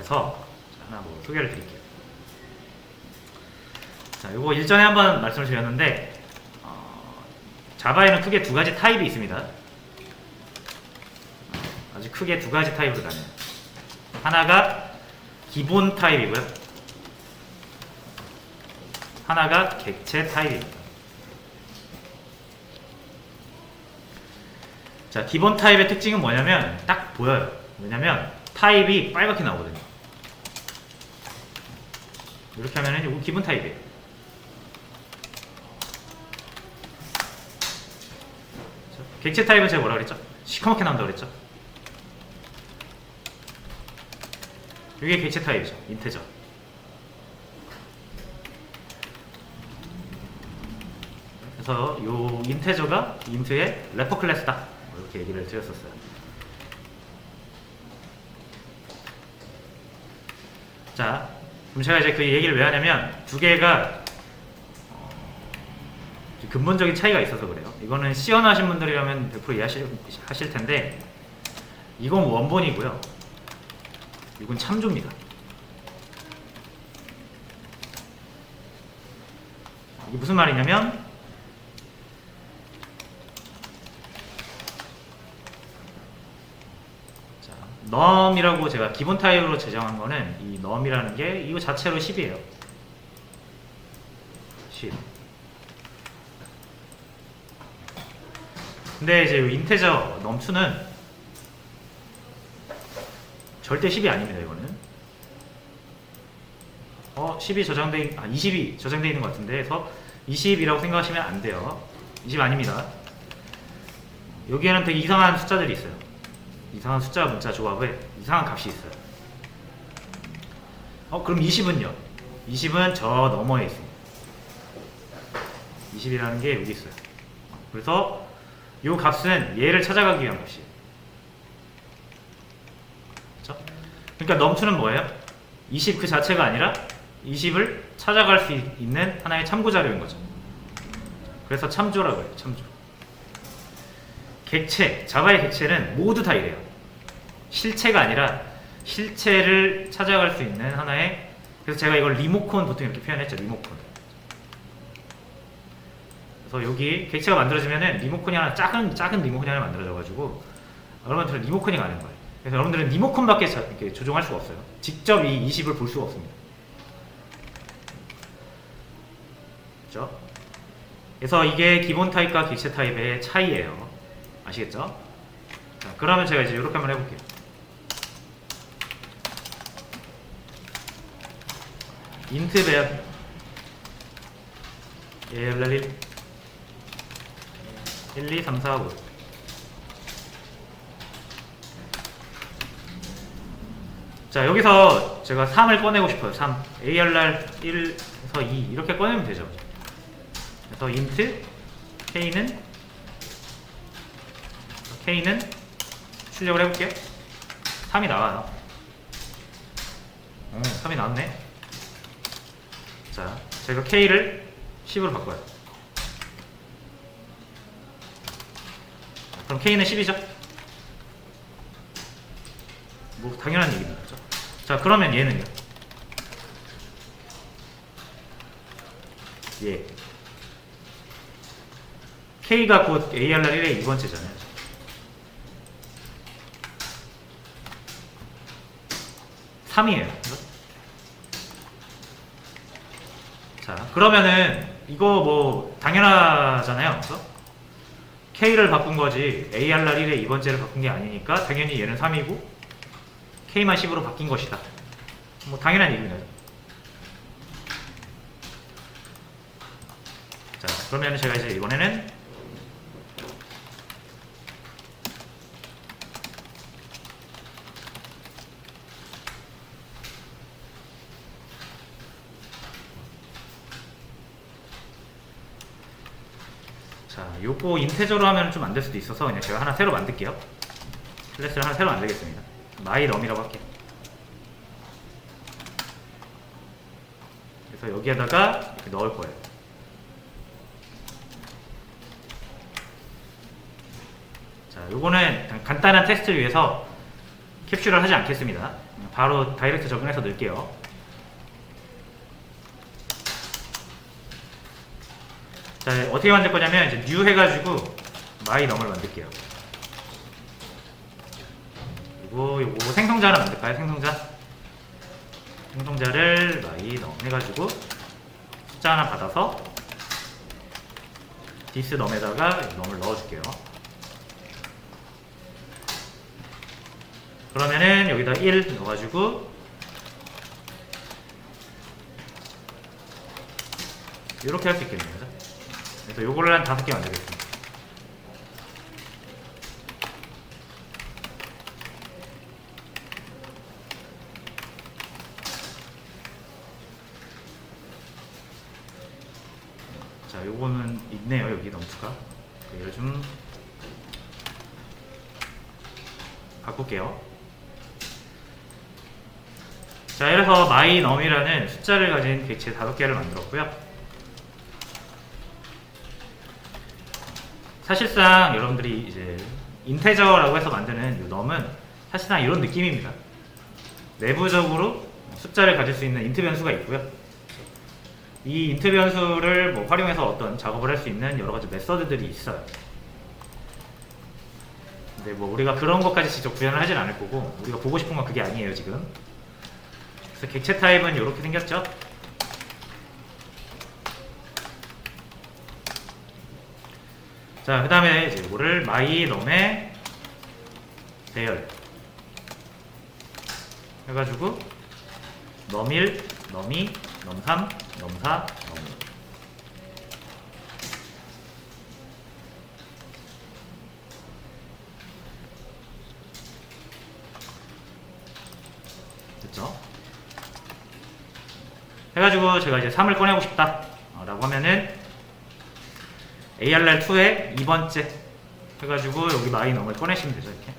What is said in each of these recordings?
같아서 하나 뭐 소개를 드릴게요. 자, 이거 일전에 한번 말씀을 드렸는데 자바에는 크게 두 가지 타입이 있습니다. 아주 크게 두 가지 타입으로 나뉘어요. 하나가 기본 타입이고요. 하나가 객체 타입입니다. 자, 기본 타입의 특징은 뭐냐면 딱 보여요. 왜냐면 타입이 빨갛게 나오거든요. 이렇게 하면은 이거 기본 타입이에요. 객체 타입은 제가 뭐라 그랬죠? 시커멓게 나온다고 그랬죠? 이게 객체 타입이죠. 인테저. 그래서 요 인테저가 인트의 래퍼 클래스다. 이렇게 얘기를 드렸었어요. 자, 그럼 제가 이제 그 얘기를 왜 하냐면 두 개가 근본적인 차이가 있어서 그래요. 이거는 시연하신 분들이라면 100% 이해하실 텐데 이건 원본이고요. 이건 참조입니다. 이게 무슨 말이냐면 num이라고 제가 기본 타입으로 제정한 거는 이 num이라는 게 이거 자체로 10이에요. 10. 근데 이제 인테저 num2는 절대 10이 아닙니다. 이거는 10이 저장돼 20이 저장돼 있는 것 같은데 그래서 20이라고 생각하시면 안 돼요. 20 아닙니다. 여기에는 되게 이상한 숫자들이 있어요. 이상한 숫자 문자 조합에 이상한 값이 있어요. 그럼 20은요? 20은 저 너머에 있습니다. 20이라는 게 여기 있어요. 그래서 이 값은 얘를 찾아가기 위한 값이에요. 그렇죠? 그러니까 num2는 뭐예요? 20 그 자체가 아니라 20을 찾아갈 수 있는 하나의 참고 자료인 거죠. 그래서 참조라고 해요. 참조. 객체, 자바의 객체는 모두 다 이래요. 실체가 아니라 실체를 찾아갈 수 있는 하나의, 그래서 제가 이걸 리모콘 보통 이렇게 표현했죠. 리모콘. 그래서 여기 객체가 만들어지면은 리모콘이 하나, 작은 리모콘이 하나 만들어져가지고 여러분들은 리모콘이 가는 거예요. 그래서 여러분들은 리모콘밖에 이렇게 조종할 수가 없어요. 직접 이 20을 볼 수가 없습니다. 그렇죠? 그래서 이게 기본 타입과 객체 타입의 차이예요. 아시겠죠? 자, 그러면 제가 이제 이렇게 한번 해볼게요. int 배열 ALL 1 2 3 4 5 자, 여기서 제가 3을 꺼내고 싶어요. 3 ALR 1에서 2 이렇게 꺼내면 되죠. 그래서 int K는 출력을 해볼게요. 3이 나와요. 3이 나왔네. 자, 제가 K를 10으로 바꿔요. 그럼 K는 10이죠? 뭐 당연한 얘기입니다. 그렇죠? 자, 그러면 얘는요? 예. K가 곧 ARR1의 2번째잖아요. (3) 이에요. 자, 그러면은 이거 뭐 당연하잖아요. 그래서 K를 바꾼 거지 ARR1의 2번째를 바꾼 게 아니니까 당연히 얘는 3이고 K만 10으로 바뀐 것이다. 뭐 당연한 얘기입니다. 자, 그러면 제가 이제 이번에는 자, 요거 인테저로 하면 좀 안 될 수도 있어서 그냥 제가 하나 새로 만들게요. 클래스를 하나 새로 만들겠습니다. myNum이라고 할게요. 그래서 여기에다가 이렇게 넣을 거예요. 자, 요거는 간단한 테스트를 위해서 캡슐을 하지 않겠습니다. 바로 다이렉트 적용해서 넣을게요. 자, 어떻게 만들 거냐면 이제 new 해가지고 my num을 만들게요. 그리고 요거 생성자를 만들까요? 생성자를 my num 해가지고 숫자 하나 받아서 this num에다가 num을 넣어줄게요. 그러면은 여기다 1 넣어가지고 이렇게 할 수 있겠네요. 그죠? 그래서 요거를 한 5개 만들겠습니다. 자, 요거는 있네요. 여기 넘트가. 얘를 좀 바꿀게요. 자, 이래서 my num이라는 숫자를 가진 객체 5개를 만들었고요. 사실상 여러분들이 이제 인테저라고 해서 만드는 이 num은 사실상 이런 느낌입니다. 내부적으로 숫자를 가질 수 있는 인트 변수가 있고요. 이 인트 변수를 뭐 활용해서 어떤 작업을 할 수 있는 여러 가지 메서드들이 있어요. 근데 뭐 우리가 그런 것까지 직접 구현을 하진 않을 거고, 우리가 보고 싶은 건 그게 아니에요 지금. 그래서 객체 타입은 이렇게 생겼죠. 자, 그 다음에 이제 이거를 my num의 배열 해가지고 num1, num2, num3, num4, num5 됐죠? 해가지고 제가 이제 3을 꺼내고 싶다 라고 하면은 ARR2의 2번째 해가지고 여기 my num을 꺼내시면 되죠. 이렇게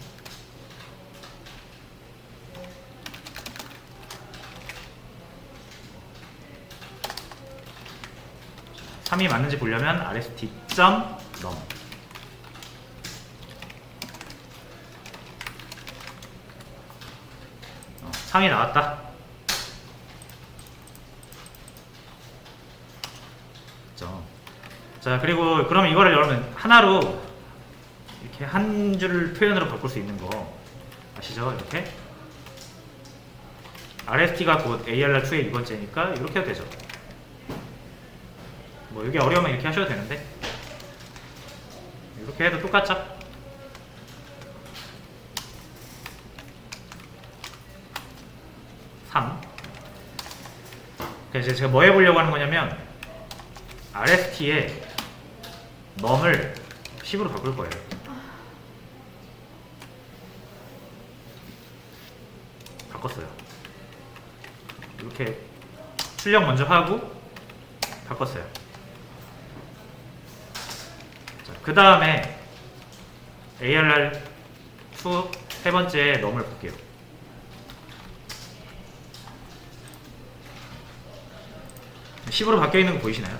3이 맞는지 보려면 rst.num 3이 나왔다. 그렇죠. 자, 그리고 그럼 이거를 여러분 하나로 이렇게 한 줄 표현으로 바꿀 수 있는 거 아시죠? 이렇게 rst가 곧 ARR2의 2번째니까 이렇게 해도 되죠. 뭐 이게 어려우면 이렇게 하셔도 되는데 이렇게 해도 똑같죠? 그래서 이제 제가 뭐 해보려고 하는 거냐면 rst에 num을 10으로 바꿀 거예요. 바꿨어요. 이렇게 출력 먼저 하고 바꿨어요. 그 다음에 ARR2 세 번째 num을 볼게요. 자, 10으로 바뀌어 있는 거 보이시나요?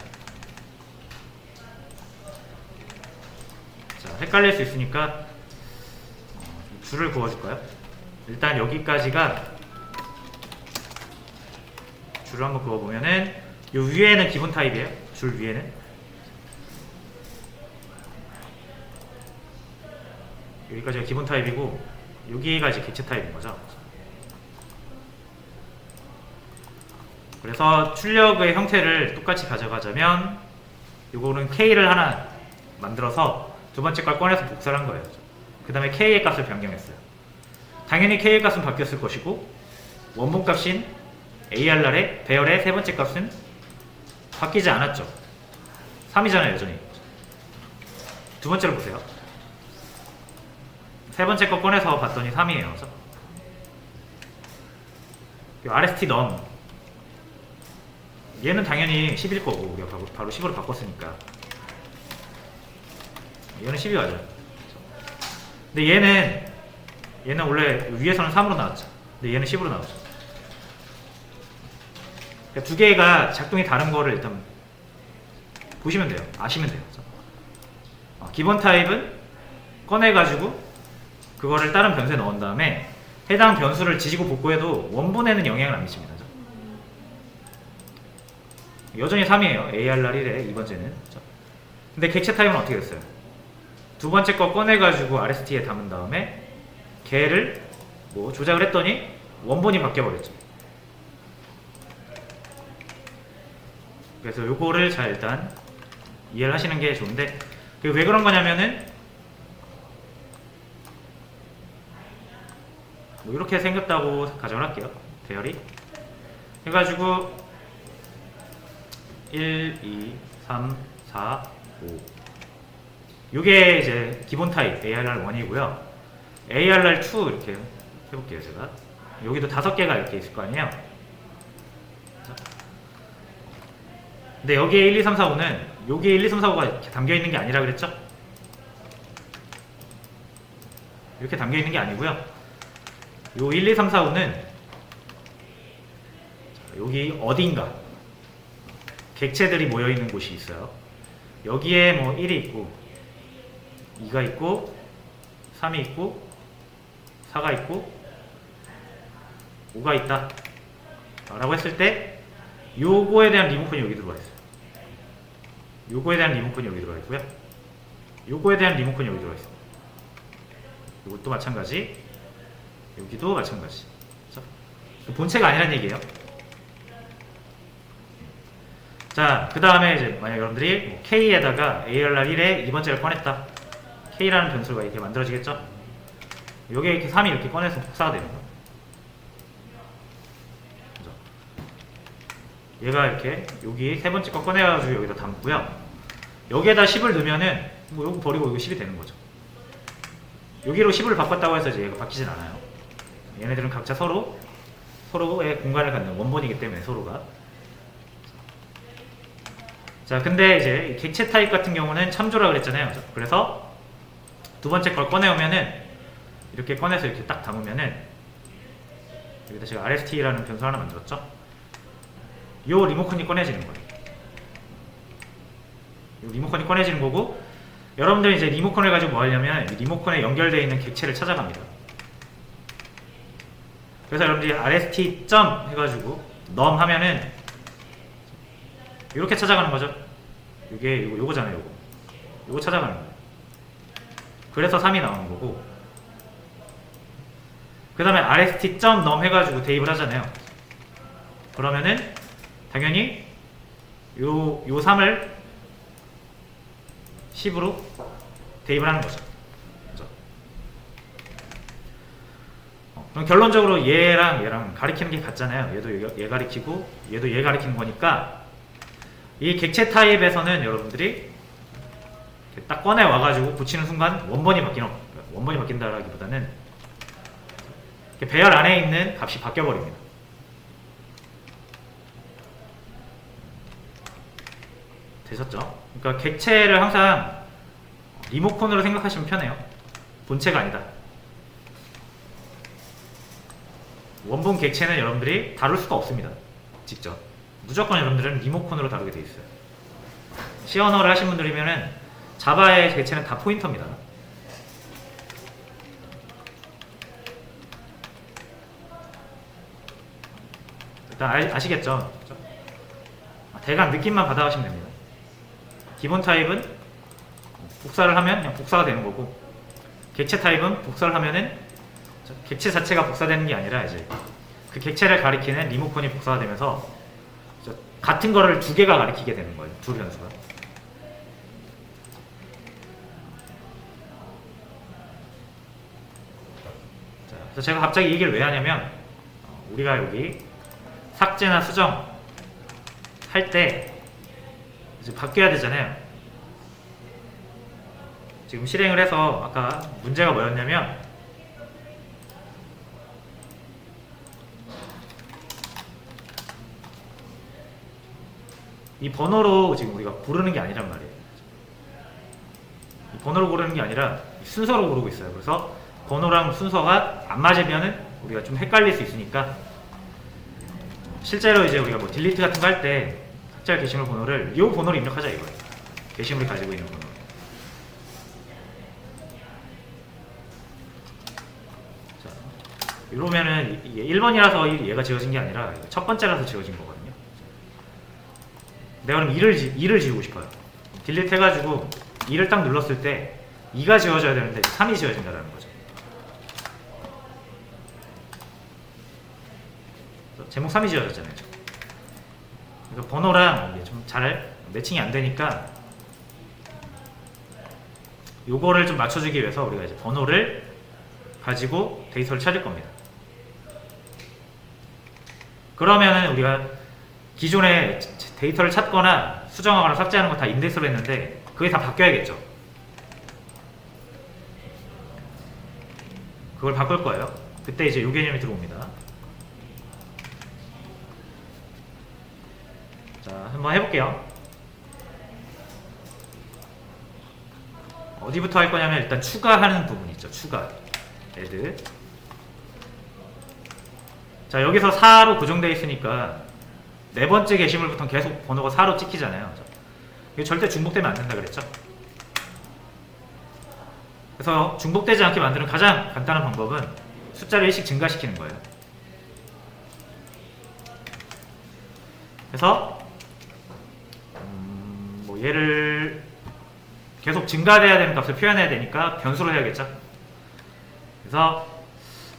자, 헷갈릴 수 있으니까 줄을 그어줄까요? 일단 여기까지가 줄을 한번 그어보면은 요 위에는 기본 타입이에요. 줄 위에는 여기까지가 기본 타입이고 여기가 이제 객체 타입인 거죠. 그래서 출력의 형태를 똑같이 가져가자면 요거는 K를 하나 만들어서 두 번째 걸 꺼내서 복사를 한 거예요. 그 다음에 K의 값을 변경했어요. 당연히 K의 값은 바뀌었을 것이고 원본 값인 ARR의 배열의 세 번째 값은 바뀌지 않았죠. 3이잖아요 여전히. 두 번째로 보세요. 세 번째 거 꺼내서 봤더니 3이에요. 그렇죠? RST num 얘는 당연히 10일 거고 우리가 바로 10으로 바꿨으니까 얘는 10이 맞아요. 근데 얘는 원래 위에서는 3으로 나왔죠. 근데 얘는 10으로 나오죠. 그러니까 두 개가 작동이 다른 거를 일단 보시면 돼요. 아시면 돼요. 기본 타입은 꺼내가지고 그거를 다른 변수에 넣은 다음에 해당 변수를 지지고 복구해도 원본에는 영향을 안 미칩니다. 여전히 3이에요. ARR 1에 이번째는. 근데 객체 타입은 어떻게 됐어요? 두 번째 거 꺼내가지고 RST에 담은 다음에 걔를 뭐 조작을 했더니 원본이 바뀌어버렸죠. 그래서 요거를 잘 일단 이해를 하시는 게 좋은데, 왜 그런 거냐면은 뭐 이렇게 생겼다고 가정을 할게요. 배열이 해가지고 1, 2, 3, 4, 5 요게 이제 기본 타입 ARR1이고요. ARR2 이렇게 해볼게요. 제가 여기도 5개가 이렇게 있을 거 아니에요. 근데 여기에 1, 2, 3, 4, 5는 여기에 1, 2, 3, 4, 5가 이렇게 담겨있는 게 아니라 그랬죠? 이렇게 담겨있는 게 아니고요. 요 1, 2, 3, 4, 5는 여기 어딘가 객체들이 모여있는 곳이 있어요. 여기에 뭐 1이 있고 2가 있고 3이 있고 4가 있고 5가 있다 라고 했을 때 요거에 대한 리모컨이 여기 들어와 있어요. 요거에 대한 리모컨이 여기 들어와 있고요. 요거에 대한 리모컨이 여기 들어와 있어요. 요것도 마찬가지, 여기도 마찬가지. 본체가 아니란 얘기예요. 자, 그 다음에 이제 만약 여러분들이 뭐 K에다가 ARR 1에 2번째를 꺼냈다. K라는 변수가 이렇게 만들어지겠죠? 여기에 이렇게 3이 이렇게 꺼내서 복사가 되는 거예요. 그죠? 얘가 이렇게 여기 세 번째 거 꺼내가지고 여기다 담고요. 여기에다 10을 넣으면은 뭐 요거 버리고 이거 10이 되는 거죠. 여기로 10을 바꿨다고 해서 이제 얘가 바뀌진 않아요. 얘네들은 각자 서로의 공간을 갖는 원본이기 때문에 서로가. 자, 근데 이제 객체 타입 같은 경우는 참조라 그랬잖아요. 그래서 두 번째 걸 꺼내오면은 이렇게 꺼내서 이렇게 딱 담으면은 여기다 제가 RST라는 변수 하나 만들었죠. 요 리모컨이 꺼내지는 거예요. 요 리모컨이 꺼내지는 거고, 여러분들이 이제 리모컨을 가지고 뭐 하려면 이 리모컨에 연결되어 있는 객체를 찾아갑니다. 그래서 여러분들이 RST 점 해가지고 넘 하면은 이렇게 찾아가는 거죠. 이게 요거잖아요. 요거 찾아가는 거예요. 그래서 3이 나오는 거고, 그 다음에 RST 점 넘 해가지고 대입을 하잖아요. 그러면은 당연히 요 3을 10으로 대입을 하는 거죠. 그죠? 그럼 결론적으로 얘랑 가리키는 게 같잖아요. 얘도 얘 가리키고 얘도 얘 가리키는 거니까 이 객체 타입에서는 여러분들이 딱 꺼내 와가지고 붙이는 순간 원본이 바뀐다라기보다는 배열 안에 있는 값이 바뀌어버립니다. 되셨죠? 그러니까 객체를 항상 리모컨으로 생각하시면 편해요. 본체가 아니다. 원본 객체는 여러분들이 다룰 수가 없습니다. 직접. 무조건 여러분들은 리모컨으로 다루게 돼 있어요. C 언어를 하신 분들이면은 자바의 객체는 다 포인터입니다. 일단 아시겠죠? 대강 느낌만 받아가시면 됩니다. 기본 타입은 복사를 하면 그냥 복사가 되는 거고, 객체 타입은 복사를 하면은 객체 자체가 복사되는 게 아니라 이제 그 객체를 가리키는 리모컨이 복사가 되면서 같은 거를 두 개가 가리키게 되는 거예요. 두 변수가. 자, 그래서 제가 갑자기 이 얘기를 왜 하냐면, 우리가 여기 삭제나 수정 할 때 이제 바뀌어야 되잖아요. 지금 실행을 해서 아까 문제가 뭐였냐면, 이 번호로 지금 우리가 고르는 게 아니란 말이에요. 이 번호로 고르는 게 아니라 순서로 고르고 있어요. 그래서 번호랑 순서가 안 맞으면은 우리가 좀 헷갈릴 수 있으니까, 실제로 이제 우리가 뭐 딜리트 같은 거 할 때 삭제할 게시물 번호를 이 번호로 입력하자 이거예요. 게시물이 가지고 있는 번호. 자, 이러면은 이게 1번이라서 얘가 지워진 게 아니라 첫 번째라서 지워진 거거든요. 내가 그럼 2를 지우고 싶어요. 딜리트 해가지고 2를 딱 눌렀을 때 2가 지워져야 되는데 3이 지워진다는 거죠. 제목 3이 지워졌잖아요. 그러니까 번호랑 좀 잘 매칭이 안 되니까 요거를 좀 맞춰주기 위해서 우리가 이제 번호를 가지고 데이터를 찾을 겁니다. 그러면은 우리가 기존에 데이터를 찾거나 수정하거나 삭제하는 거 다 인덱스로 했는데 그게 다 바뀌어야겠죠. 그걸 바꿀 거예요. 그때 이제 요 개념이 들어옵니다. 자, 한번 해볼게요. 어디부터 할 거냐면 일단 추가하는 부분 있죠. 추가. add. 자, 여기서 4로 고정되어 있으니까 네 번째 게시물부터는 계속 번호가 4로 찍히잖아요. 이게 절대 중복되면 안 된다 그랬죠. 그래서 중복되지 않게 만드는 가장 간단한 방법은 숫자를 1씩 증가시키는 거예요. 그래서 뭐 얘를 계속 증가돼야 되는 값을 표현해야 되니까 변수로 해야겠죠. 그래서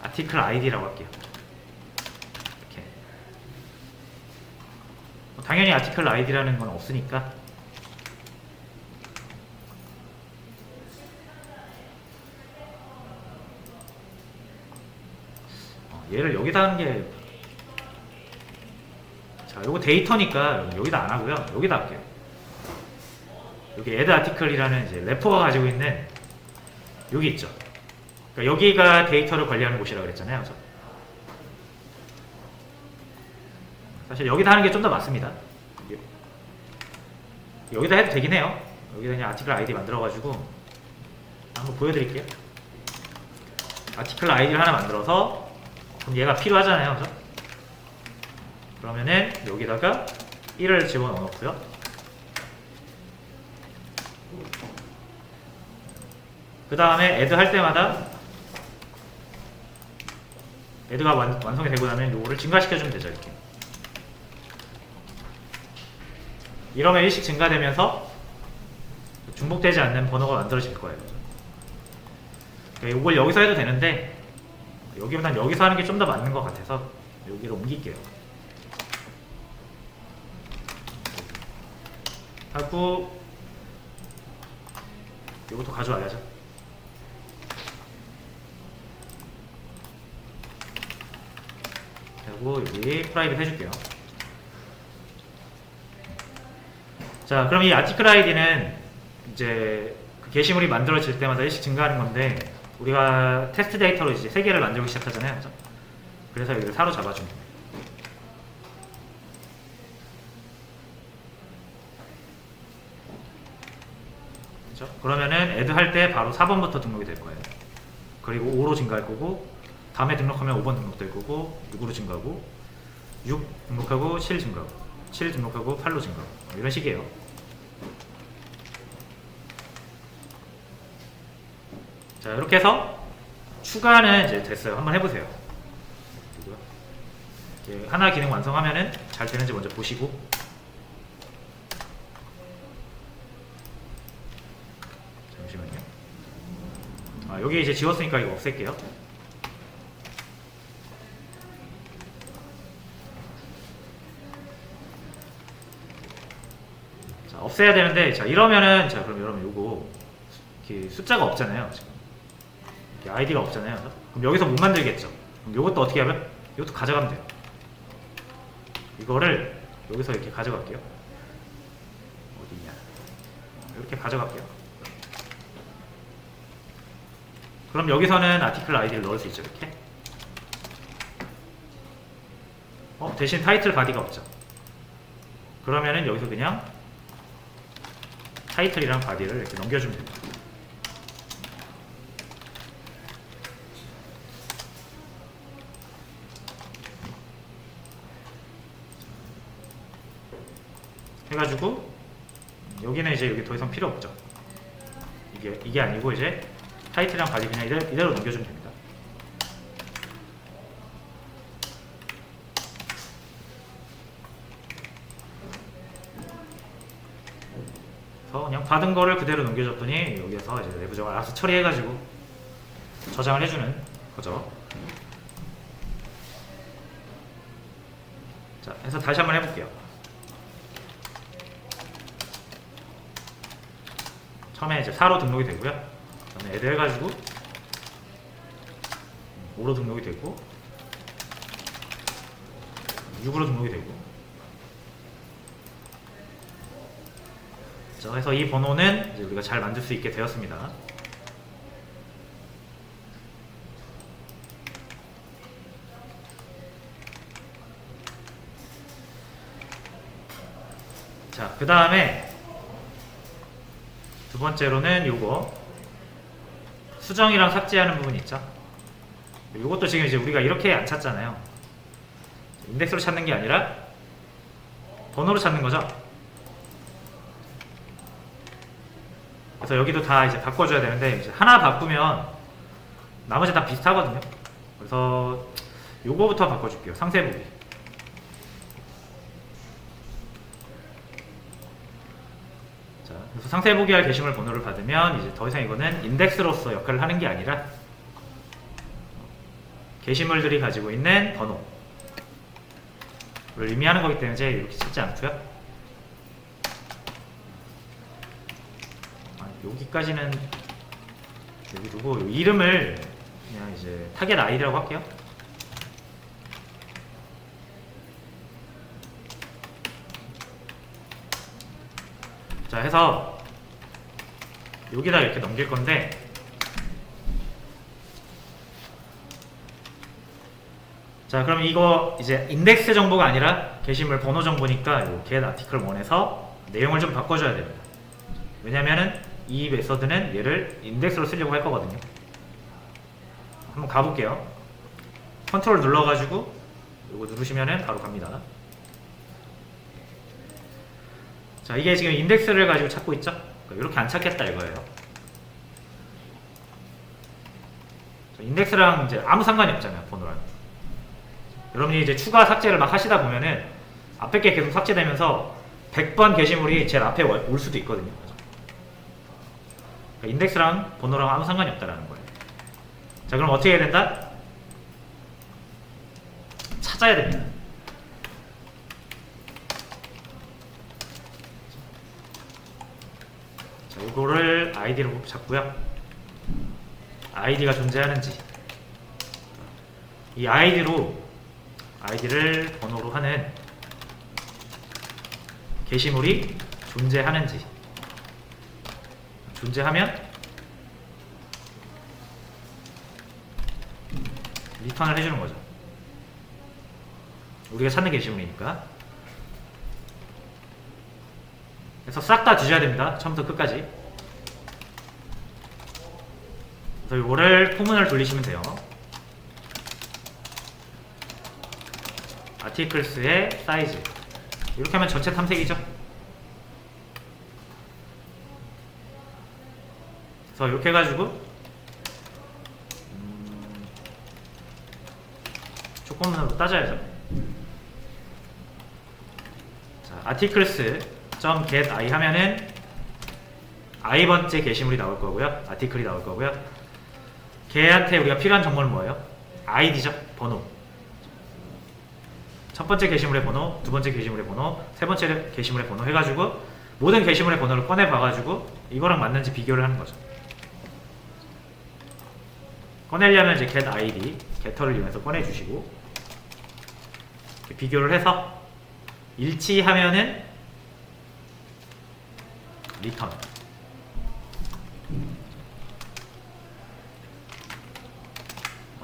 article id라고 할게요. 이렇게. 당연히 article id라는 건 없으니까 얘를 여기다 하는 게, 자, 요거 데이터니까 여기다 안 하고요. 여기다 할게요. 여기 add article이라는 이제 래퍼가 가지고 있는 여기 있죠. 그러니까 여기가 데이터를 관리하는 곳이라고 그랬잖아요. 그래서 사실 여기다 하는 게 좀 더 맞습니다. 여기다 해도 되긴 해요. 여기다 그냥 article id 만들어가지고 한번 보여드릴게요. article id를 하나 만들어서 그럼 얘가 필요하잖아요. 그죠? 그러면은 여기다가 1을 집어넣어 놓고요. 그 다음에 add 할 때마다 add가 완성이 되고 나면 요거를 증가시켜주면 되죠. 이렇게. 이러면 1씩 증가되면서 중복되지 않는 번호가 만들어질 거예요. 그러니까 이걸 여기서 해도 되는데 여기보단 여기서 하는 게 좀 더 맞는 것 같아서 여기로 옮길게요. 하고 이것도 가져와야죠. 그리고 여기 프라이빗 해줄게요. 자, 그럼 이 article id는 이제 그 게시물이 만들어질 때마다 1씩 증가하는 건데 우리가 테스트 데이터로 이제 3개를 만들기 시작하잖아요. 그죠? 그래서 여기를 4로 잡아주면 됩니다. 그렇죠? 그러면은 add 할 때 바로 4번부터 등록이 될 거예요. 그리고 5로 증가할 거고 다음에 등록하면 5번 등록될 거고 6으로 증가하고 6 등록하고 7 증가하고 7 등록하고 8로 증가하고 이런 식이에요. 자, 이렇게 해서 추가는 이제 됐어요. 한번 해보세요. 하나 기능 완성하면은 잘 되는지 먼저 보시고 잠시만요. 여기 이제 지웠으니까 이거 없앨게요. 자, 없애야 되는데, 자, 이러면은, 자, 그럼 여러분 요거 이렇게 숫자가 없잖아요. 지금 이렇게 아이디가 없잖아요. 그럼 여기서 못 만들겠죠. 그럼 요것도 어떻게 하면? 이것도 가져가면 돼요. 이거를 여기서 이렇게 가져갈게요. 어디냐? 이렇게 가져갈게요. 그럼 여기서는 article id를 넣을 수 있죠. 이렇게. 대신 타이틀 바디가 없죠. 그러면은 여기서 그냥 타이틀이랑 바디를 이렇게 넘겨주면 됩니다. 해가지고 여기는 이제 여기 더 이상 필요 없죠. 이게 아니고 이제 타이틀이랑 바디 그냥 이대로 넘겨주면 됩니다. 그래서 그냥 받은 거를 그대로 넘겨줬더니 여기에서 이제 내부적으로 알아서 처리해가지고 저장을 해주는 거죠. 자, 그래서 다시 한번 해볼게요. 처음에 이제 4로 등록이 되고요. 그 다음에 애드 해가지고 5로 등록이 되고 6으로 등록이 되고. 자, 그래서 이 번호는 이제 우리가 잘 만들 수 있게 되었습니다. 자, 그 다음에 두 번째로는 요거 수정이랑 삭제하는 부분이 있죠. 요것도 지금 이제 우리가 이렇게 안 찾잖아요. 인덱스로 찾는 게 아니라 번호로 찾는 거죠. 그래서 여기도 다 이제 바꿔줘야 되는데 이제 하나 바꾸면 나머지 다 비슷하거든요. 그래서 요거부터 바꿔줄게요. 상세보기. 자, 그래서 상세보기 할 게시물 번호를 받으면 이제 더 이상 이거는 인덱스로서 역할을 하는 게 아니라 게시물들이 가지고 있는 번호를 의미하는 거기 때문에 이제 이렇게 찾지 않고요. 여기까지는 여기 두고 이름을 그냥 이제 타겟 아이디라고 할게요. 자, 해서 여기다 이렇게 넘길 건데 자, 그럼 이거 이제 인덱스 정보가 아니라 게시물 번호 정보니까 이 get article 1에서 내용을 좀 바꿔줘야 됩니다. 왜냐면은 이 메서드는 얘를 인덱스로 쓰려고 할 거거든요. 한번 가볼게요. 컨트롤 눌러가지고 이거 누르시면은 바로 갑니다. 자, 이게 지금 인덱스를 가지고 찾고 있죠? 그러니까 이렇게 안 찾겠다 이거예요. 인덱스랑 이제 아무 상관이 없잖아요, 번호랑. 여러분이 이제 추가 삭제를 막 하시다 보면은 앞에 게 계속 삭제되면서 100번 게시물이 제일 앞에 올 수도 있거든요. 그러니까 인덱스랑 번호랑 아무 상관이 없다라는 거예요. 자, 그럼 어떻게 해야 된다? 찾아야 됩니다. 자, 이거를 아이디로 잡고요. 아이디가 존재하는지 이 아이디를 번호로 하는 게시물이 존재하는지 존재하면 리턴을 해주는 거죠. 우리가 찾는 게시물이니까. 그래서 싹 다 뒤져야 됩니다. 처음부터 끝까지. 그래서 이거를 포문을 돌리시면 돼요. 아티클스의 사이즈 이렇게 하면 전체 탐색이죠. 그래서 이렇게 해가지고 조건문으로 따져야죠. 자, articles.get i 하면은 i번째 게시물이 나올 거고요. 아티클이 나올 거고요. 걔한테 우리가 필요한 정보는 뭐예요? id죠. 번호. 첫 번째 게시물의 번호, 두 번째 게시물의 번호, 세 번째 게시물의 번호 해가지고 모든 게시물의 번호를 꺼내 봐가지고 이거랑 맞는지 비교를 하는 거죠. 꺼내려면 이제 get id, getter를 이용해서 꺼내주시고 비교를 해서 일치하면은 return.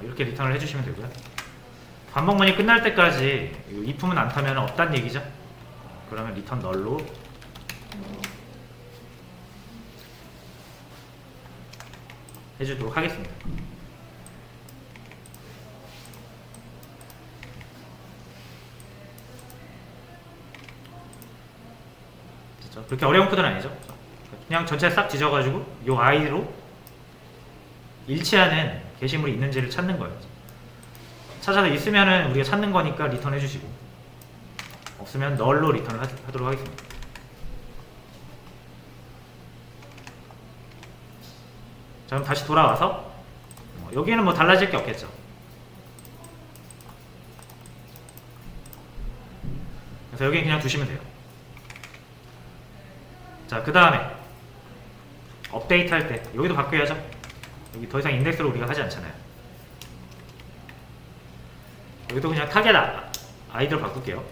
이렇게 리턴을 해주시면 되고요. 반복문이 끝날 때까지 if은 안 타면 없다는 얘기죠. 그러면 return null로 해주도록 하겠습니다. 그렇죠? 그렇게 어려운 코드는 아니죠. 그냥 전체 싹 뒤져가지고 이 아이디로 일치하는 게시물이 있는지를 찾는 거예요. 찾아서 있으면은 우리가 찾는 거니까 리턴 해주시고 없으면 널로 리턴을 하도록 하겠습니다. 자, 그럼 다시 돌아와서 여기는 뭐 달라질 게 없겠죠. 그래서 여기는 그냥 두시면 돼요. 자, 그 다음에 업데이트 할 때 여기도 바꿔야죠. 여기 더 이상 인덱스로 우리가 하지 않잖아요. 여기도 그냥 타겟 아이디로 바꿀게요.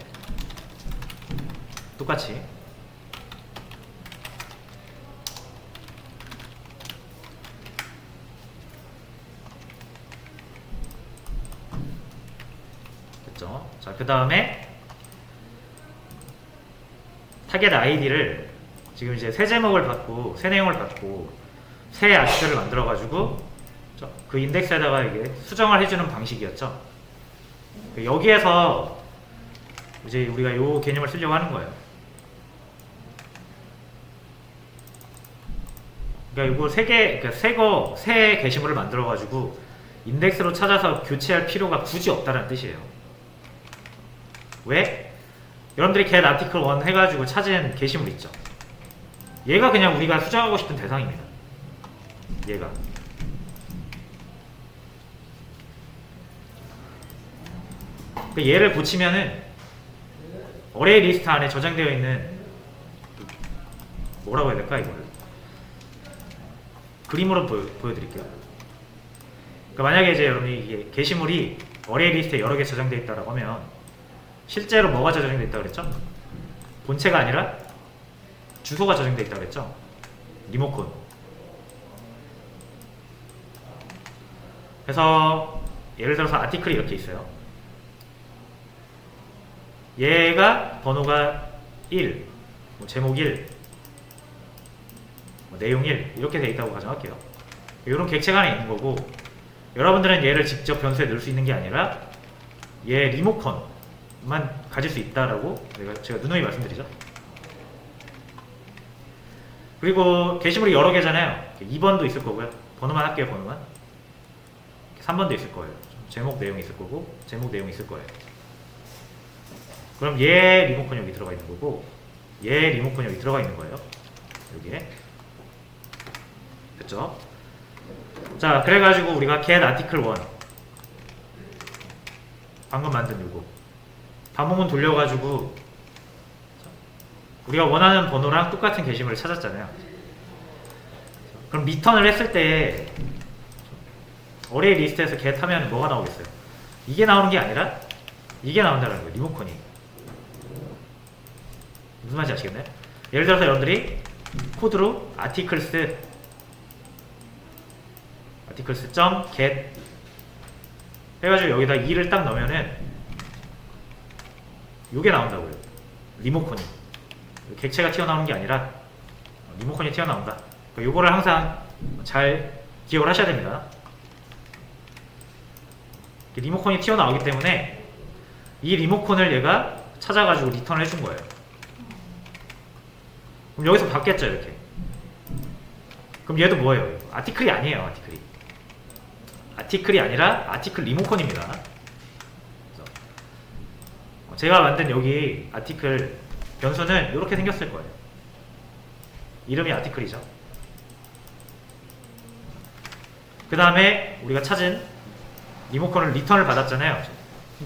똑같이. 됐죠? 자, 그 다음에 타겟 아이디를 지금 이제 새 제목을 받고 새 내용을 받고 새 아티클을 만들어 가지고 그 인덱스에다가 이게 수정을 해주는 방식이었죠. 여기에서 이제 우리가 요 개념을 쓰려고 하는 거예요. 그러니까 이거 새 게시물을 만들어 가지고 인덱스로 찾아서 교체할 필요가 굳이 없다는 뜻이에요. 왜? 여러분들이 get article 1 해가지고 찾은 게시물 있죠. 얘가 그냥 우리가 수정하고 싶은 대상입니다. 얘가. 그러니까 얘를 고치면은 어레이 리스트 안에 저장되어 있는 뭐라고 해야 될까 이거를 그림으로 보여드릴게요. 그러니까 만약에 이제 여러분이 이게 게시물이 어레이 리스트에 여러 개 저장되어 있다라고 하면 실제로 뭐가 저장되어 있다고 그랬죠? 본체가 아니라 주소가 저장되어 있다고 그랬죠? 리모컨. 그래서 예를 들어서 아티클이 이렇게 있어요. 얘가 번호가 1, 제목 1, 내용 1 이렇게 되어 있다고 가정할게요. 이런 객체가 하나 있는 거고 여러분들은 얘를 직접 변수에 넣을 수 있는 게 아니라 얘 리모컨만 가질 수 있다라고 제가 누누이 말씀드리죠. 그리고 게시물이 여러 개잖아요. 2번도 있을 거고요. 번호만 할게요. 번호만. 3번도 있을 거예요. 제목 내용이 있을 거고 제목 내용이 있을 거예요. 그럼 얘 리모컨 여기 들어가 있는 거고 얘 리모컨 여기 들어가 있는 거예요. 여기에. 됐죠? 자, 그래가지고 우리가 get article 1 방금 만든 요거 반복문 돌려가지고 우리가 원하는 번호랑 똑같은 게시물을 찾았잖아요. 그럼 리턴을 했을 때 어레이 리스트에서 get 하면 뭐가 나오겠어요? 이게 나오는 게 아니라 이게 나온다는 거예요. 리모컨이. 무슨 말인지 아시겠나요? 예를 들어서 여러분들이 코드로 articles.get 해가지고 여기다 2를 딱 넣으면은 요게 나온다고요. 리모컨이. 객체가 튀어나오는 게 아니라 리모컨이 튀어나온다. 그러니까 요거를 항상 잘 기억을 하셔야 됩니다. 리모컨이 튀어나오기 때문에 이 리모컨을 얘가 찾아가지고 리턴을 해준 거예요. 그럼 여기서 받겠죠, 이렇게. 그럼 얘도 뭐예요? 아티클이 아니에요, 아티클이. 아티클이 아니라 아티클 리모컨입니다. 제가 만든 여기 아티클 변수는 이렇게 생겼을 거예요. 이름이 아티클이죠. 그 다음에 우리가 찾은 리모컨을 리턴을 받았잖아요.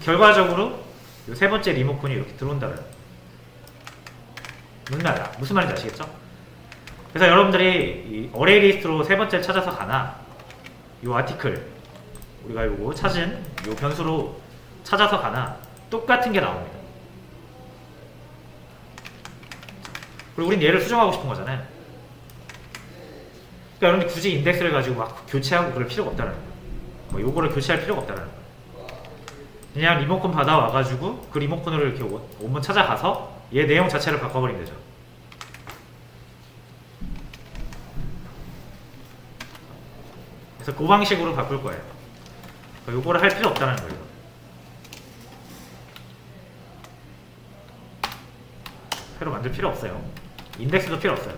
결과적으로 이 세 번째 리모컨이 이렇게 들어온다고요. 무슨 말인지 아시겠죠? 그래서 여러분들이 이 어레이 리스트로 세 번째를 찾아서 가나 이 아티클 우리가 요거 찾은 이 변수로 찾아서 가나 똑같은 게 나옵니다. 그리고 우린 얘를 수정하고 싶은 거잖아요. 그러니까 여러분이 굳이 인덱스를 가지고 막 교체하고 그럴 필요가 없다는 거예요. 뭐 요거를 교체할 필요가 없다는 거예요. 그냥 리모컨 받아와가지고 그 리모컨으로 이렇게 원문 찾아가서 얘 내용 자체를 바꿔버리면 되죠. 그래서 그 방식으로 바꿀 거예요. 그러니까 요거를 할 필요 없다는 거예요. 새로 만들 필요 없어요. 인덱스도 필요 없어요.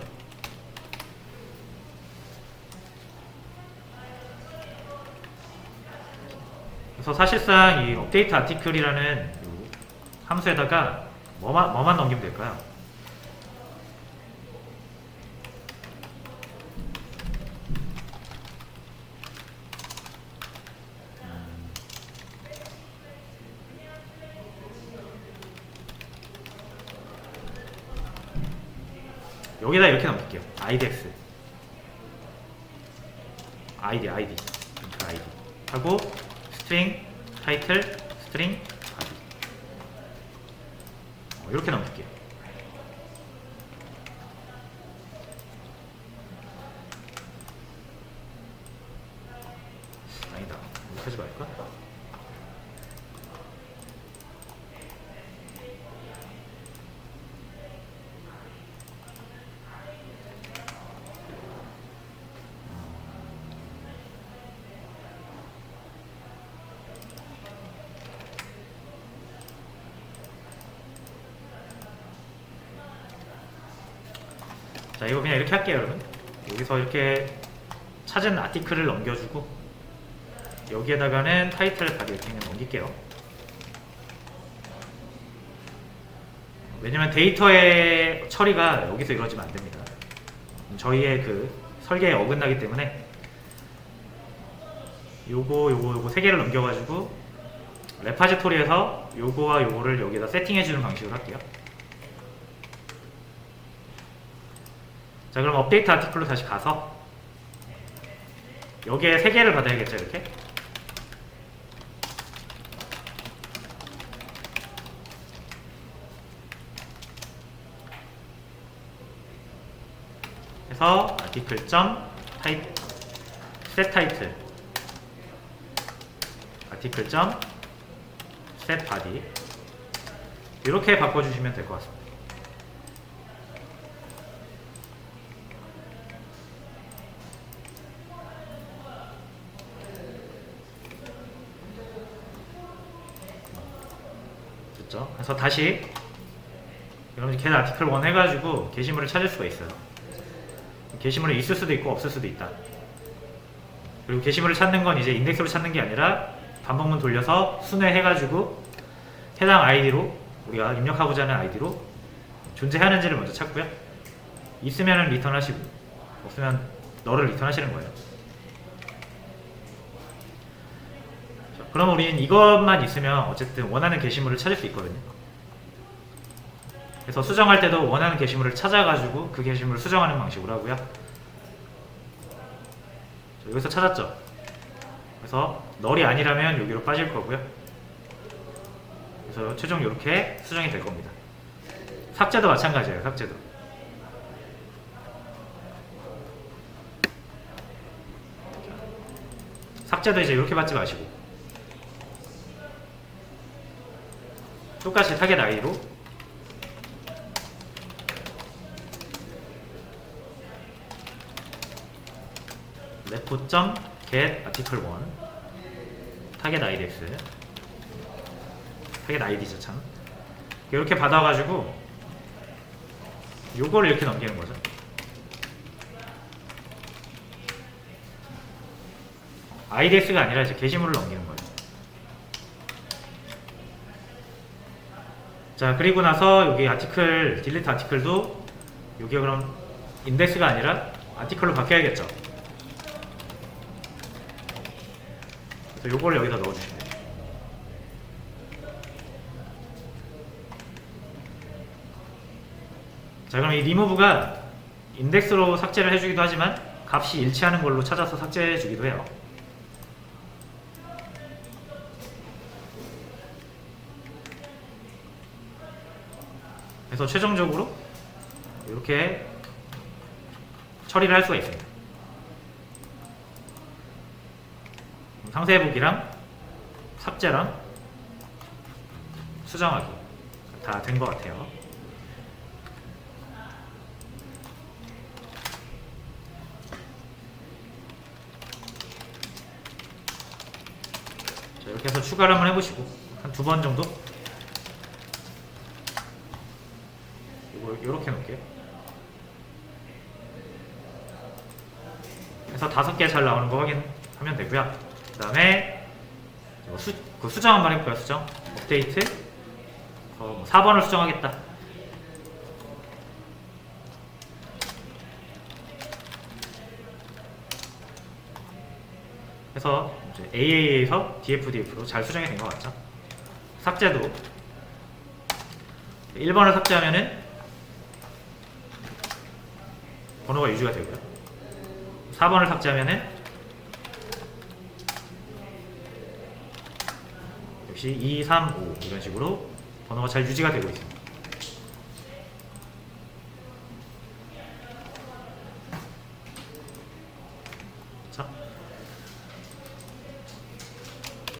그래서 사실상 이 업데이트 아티클이라는 함수에다가 뭐만 넘기면 될까요? 여기다 이렇게 넘길게요. idx id 하고 string 타이틀 string body 이렇게 넘길게요. 아니다, 이렇게 하지 말까? 자, 이거 그냥 이렇게 할게요, 여러분. 여기서 이렇게 찾은 아티클을 넘겨주고 여기에다가는 타이틀 바디 이렇게 그냥 넘길게요. 왜냐면 데이터의 처리가 여기서 이루어지면 안 됩니다. 저희의 그 설계에 어긋나기 때문에 요거 세 개를 넘겨가지고 레파지토리에서 요거와 요거를 여기다 세팅해주는 방식으로 할게요. 자, 그럼 업데이트 아티클로 다시 가서 여기에 3개를 받아야겠죠, 이렇게. 그래서 아티클 점 set 타이틀 아티클 점 set body 이렇게 바꿔주시면 될 것 같습니다. 그래서 다시 여러분들 get 아티클 1 해가지고 게시물을 찾을 수가 있어요. 게시물이 있을 수도 있고 없을 수도 있다. 그리고 게시물을 찾는 건 이제 인덱스로 찾는 게 아니라 반복문 돌려서 순회해가지고 해당 아이디로 우리가 입력하고자 하는 아이디로 존재하는지를 먼저 찾고요. 있으면 리턴 하시고 없으면 너를 리턴 하시는 거예요. 그럼 우리는 이것만 있으면 어쨌든 원하는 게시물을 찾을 수 있거든요. 그래서 수정할 때도 원하는 게시물을 찾아가지고 그 게시물을 수정하는 방식으로 하고요. 여기서 찾았죠? 그래서 널이 아니라면 여기로 빠질 거고요. 그래서 최종 이렇게 수정이 될 겁니다. 삭제도 마찬가지예요. 삭제도. 삭제도 이제 이렇게 받지 마시고 똑같이 타겟 아이디로 repo.get article 1 타겟 idx 타겟 id죠 참. 이렇게 받아가지고 요거를 이렇게 넘기는 거죠. idx가 아니라 이제 게시물을 넘기는 거예요. 자, 그리고 나서 여기 아티클, 딜리트 아티클도 여기가 그럼 인덱스가 아니라 아티클로 바뀌어야겠죠. 그래서 요거를 여기다 넣어주시면 돼요. 자, 그럼 이 리무브가 인덱스로 삭제를 해주기도 하지만 값이 일치하는 걸로 찾아서 삭제해주기도 해요. 그래서 최종적으로 이렇게 처리를 할 수가 있습니다. 상세해보기랑 삭제랑 수정하기 다 된 것 같아요. 자, 이렇게 해서 추가를 한번 해보시고 한 2번 정도 이렇게 놓을게요. 그래서 5개 잘 나오는 거 확인하면 되고요. 그 다음에 수정 한번 해볼까요? 수정 업데이트 4번을 수정하겠다. 그래서 이제 AA에서 DFDF로 잘 수정이 된 것 같죠. 삭제도 1번을 삭제하면은 번호가 유지가 되고요. 4번을 삭제하면은 역시 2, 3, 5 이런 식으로 번호가 잘 유지가 되고 있습니다.